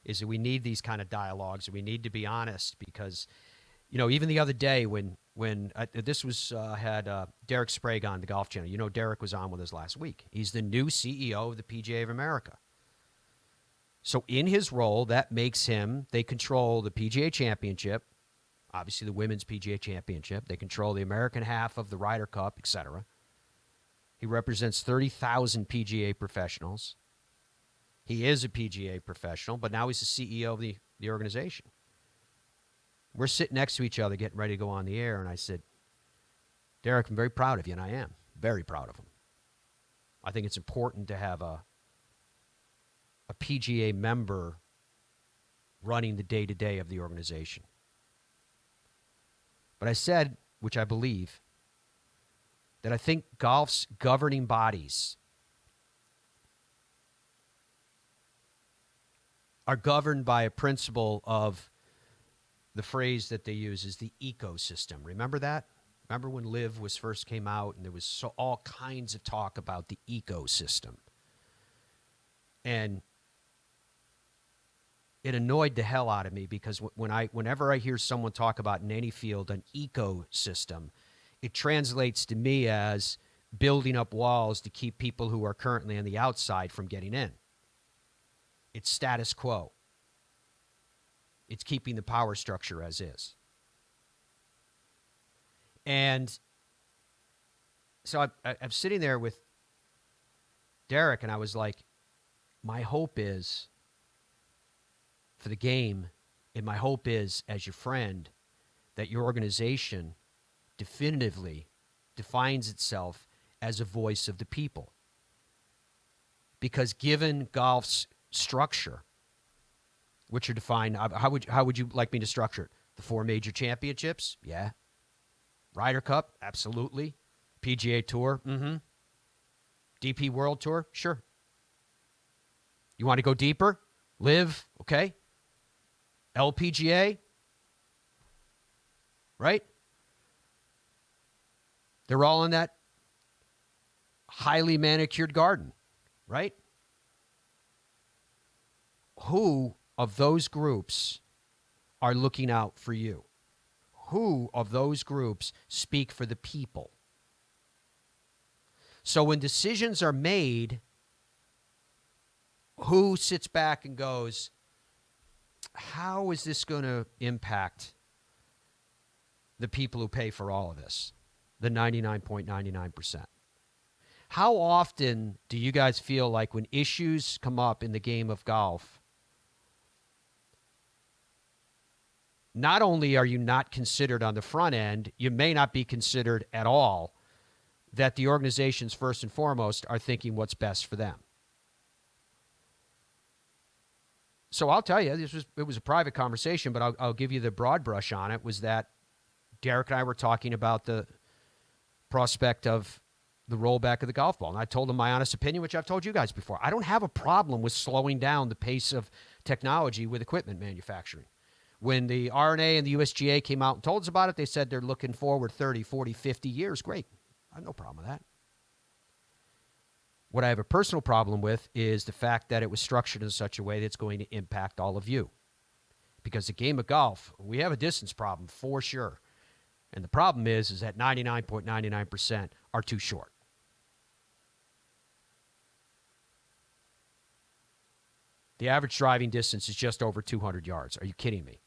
is that we need these kind of dialogues. We need to be honest because, even the other day when this was had Derek Sprague on the Golf Channel. Derek was on with us last week. He's the new CEO of the PGA of America. So in his role, that makes him, they control the PGA Championship, obviously the Women's PGA Championship. They control the American half of the Ryder Cup, etc. He represents 30,000 PGA professionals. He is a PGA professional, but now he's the CEO of the organization. We're sitting next to each other getting ready to go on the air, and I said, Derek, I'm very proud of you, and I am very proud of him. I think it's important to have a PGA member running the day-to-day of the organization. But I said, which I believe, that I think golf's governing bodies are governed by a principle of the phrase that they use is the ecosystem. Remember that? Remember when LIV was first came out and there was all kinds of talk about the ecosystem. And it annoyed the hell out of me because whenever I hear someone talk about in any field an ecosystem, it translates to me as building up walls to keep people who are currently on the outside from getting in. It's status quo. It's keeping the power structure as is. And so I'm sitting there with Derek, and I was like, my hope is for the game, and my hope is, as your friend, that your organization definitively defines itself as a voice of the people. Because given golf's structure, which are defined, how would you like me to structure it? The 4 major championships? Yeah. Ryder Cup? Absolutely. PGA Tour? Mm-hmm. DP World Tour? Sure. You want to go deeper? LIV? Okay. LPGA? Right? They're all in that highly manicured garden, right? Who of those groups are looking out for you? Who of those groups speak for the people? So when decisions are made, who sits back and goes, how is this going to impact the people who pay for all of this? The 99.99%. How often do you guys feel like when issues come up in the game of golf, not only are you not considered on the front end, you may not be considered at all, that the organizations first and foremost are thinking what's best for them? So I'll tell you, it was a private conversation, but I'll give you the broad brush on it, was that Derek and I were talking about the prospect of the rollback of the golf ball. And I told him my honest opinion, which I've told you guys before. I don't have a problem with slowing down the pace of technology with equipment manufacturing. When the R&A and the USGA came out and told us about it, they said they're looking forward 30, 40, 50 years. Great. I have no problem with that. What I have a personal problem with is the fact that it was structured in such a way that's going to impact all of you. Because the game of golf, we have a distance problem for sure. And the problem is that 99.99% are too short. The average driving distance is just over 200 yards. Are you kidding me?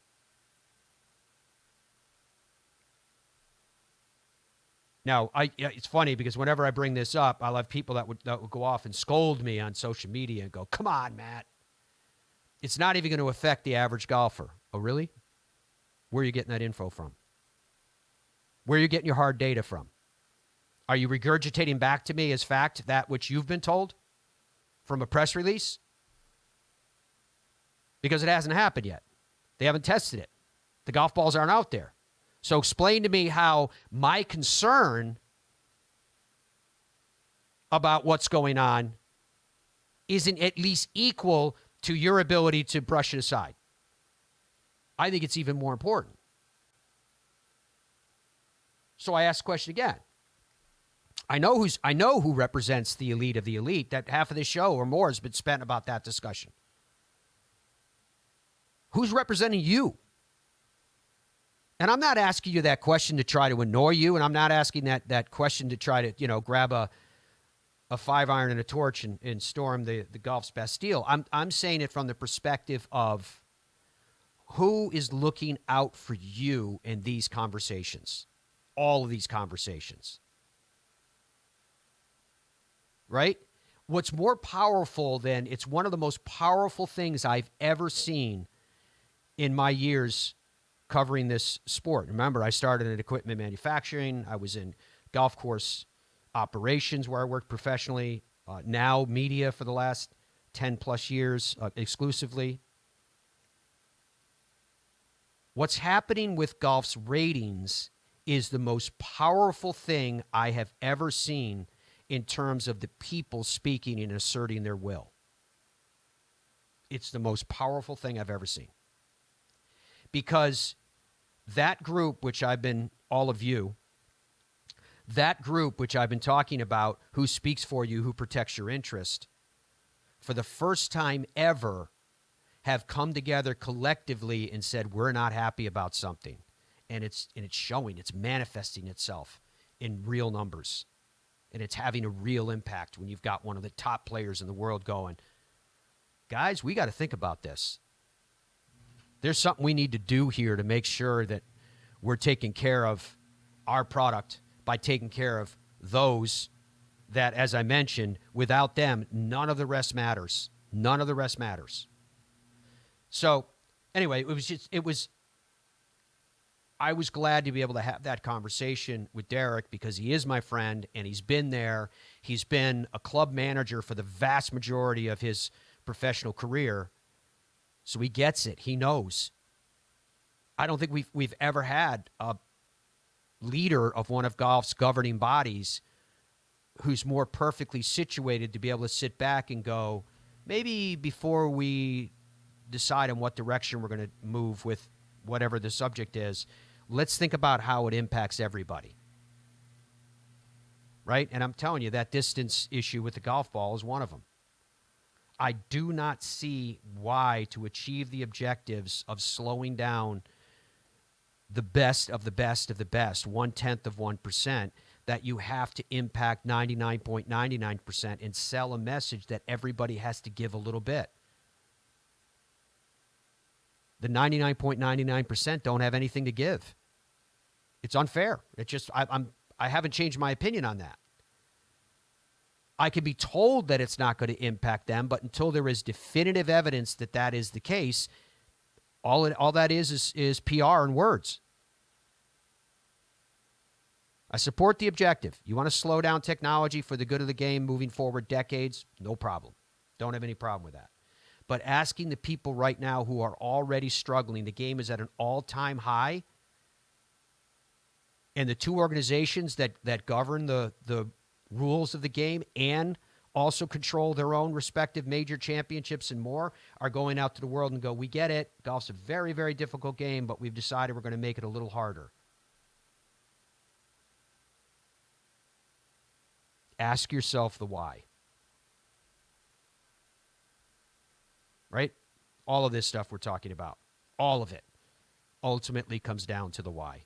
Now, it's funny because whenever I bring this up, I'll have people that would go off and scold me on social media and go, come on, Matt. It's not even going to affect the average golfer. Oh, really? Where are you getting that info from? Where are you getting your hard data from? Are you regurgitating back to me as fact that which you've been told from a press release? Because it hasn't happened yet. They haven't tested it. The golf balls aren't out there. So explain to me how my concern about what's going on isn't at least equal to your ability to brush it aside. I think it's even more important. So I ask the question again. I know who represents the elite of the elite. That half of the show or more has been spent about that discussion. Who's representing you? And I'm not asking you that question to try to annoy you, and I'm not asking that question to try to, grab a 5-iron and a torch and storm the golf's Bastille. I'm saying it from the perspective of who is looking out for you in these conversations, all of these conversations, right? What's more powerful than, it's one of the most powerful things I've ever seen in my years covering this sport. Remember, I started in equipment manufacturing. I was in golf course operations where I worked professionally. Now media for the last 10 plus years exclusively. What's happening with golf's ratings is the most powerful thing I have ever seen in terms of the people speaking and asserting their will. It's the most powerful thing I've ever seen. Because that group, which I've been, all of you, that group which I've been talking about, who speaks for you, who protects your interest, for the first time ever have come together collectively and said, we're not happy about something. And it's showing, it's manifesting itself in real numbers. And it's having a real impact when you've got one of the top players in the world going, guys, we got to think about this. There's something we need to do here to make sure that we're taking care of our product by taking care of those that, as I mentioned, without them, none of the rest matters. None of the rest matters. So anyway, I was glad to be able to have that conversation with Derek because he is my friend and he's been there. He's been a club manager for the vast majority of his professional career. So he gets it. He knows. I don't think we've ever had a leader of one of golf's governing bodies who's more perfectly situated to be able to sit back and go, maybe before we decide on what direction we're going to move with whatever the subject is, let's think about how it impacts everybody. Right? And I'm telling you, that distance issue with the golf ball is one of them. I do not see why, to achieve the objectives of slowing down the best of the best of the best, 1/10 of 1%, that you have to impact 99.99% and sell a message that everybody has to give a little bit. The 99.99% don't have anything to give. It's unfair. It just, I haven't changed my opinion on that. I can be told that it's not going to impact them, but until there is definitive evidence that that is the case, all that is PR and words. I support the objective. You want to slow down technology for the good of the game moving forward decades? No problem. Don't have any problem with that. But asking the people right now who are already struggling, the game is at an all-time high, and the two organizations that govern the rules of the game and also control their own respective major championships and more are going out to the world and go, we get it. Golf's a very, very difficult game, but we've decided we're going to make it a little harder. Ask yourself the why. Right? All of this stuff we're talking about, all of it ultimately comes down to the why.